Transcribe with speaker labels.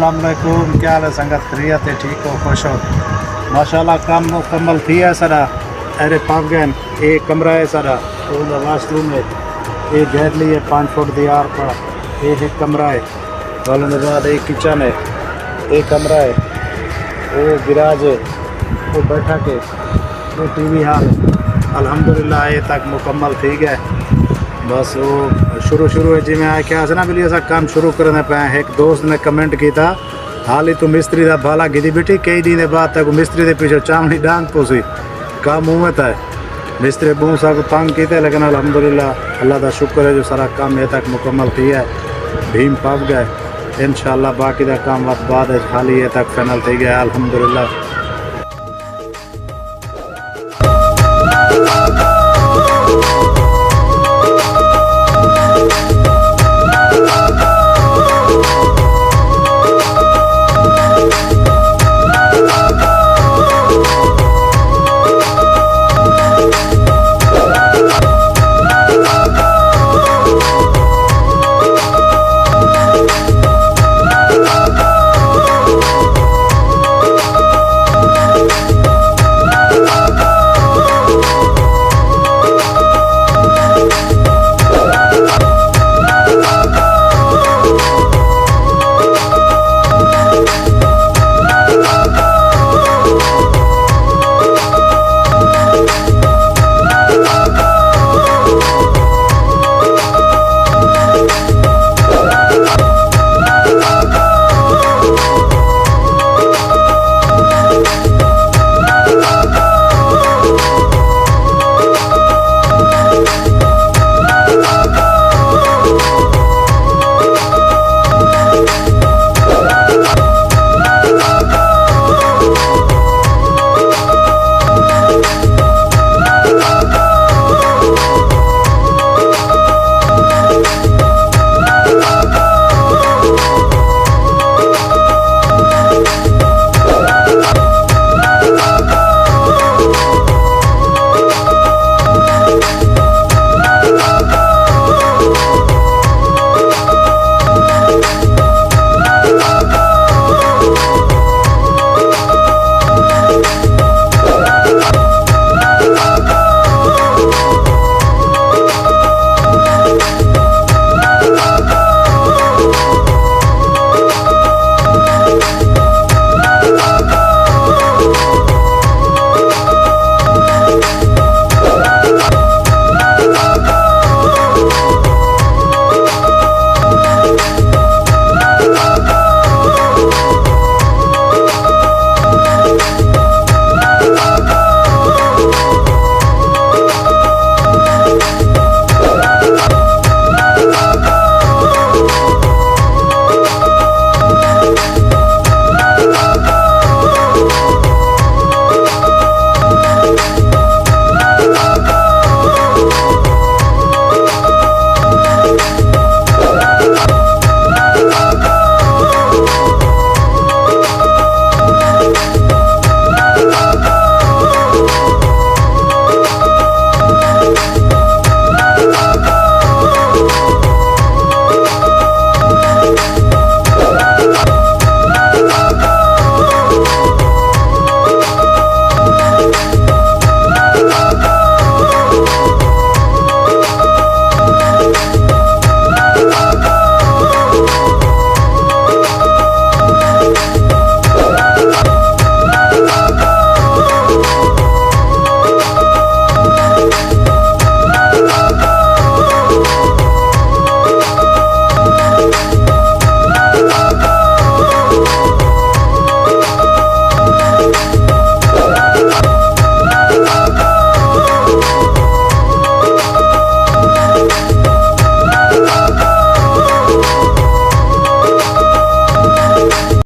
Speaker 1: अस्सलाम वालेकुम। क्या हाल है संगत? खैरियत है? ठीक हो? खुश हो? माशाल्लाह काम मुकम्मल थी है सारा। अरे पब गए एक कमरा है सारा, वाशरूम है, एक गैलरी है 5 फुट दीवार पर, एक कमरा है, बोलने के बाद एक किचन है, एक कमरा है, वो गिराज है, वो बैठक है, वो टीवी हॉल है। अल्हम्दुलिल्लाह ये तक मुकम्मल थी गए। बस वो शुरू है जिमें आए क्या ना बिल्ली ऐसा काम शुरू करने पे एक दोस्त ने कमेंट किया था, हाल ही तू मिस्त्री का भाला गिदी बेटी कई दिन बाद तक मिस्त्री के पीछे चावनी डांग पोसी काम मुँह में था। मिस्त्री बहुत सा को तंग किए, लेकिन अल्हम्दुलिल्लाह अल्लाह का शुक्र है जो सारा काम ये तक मुकम्मल थी है। भीम पब गए इंशाल्लाह बाकी का काम बाद हाल ही ये तक फाइनल थी गया अल्हम्दुलिल्लाह।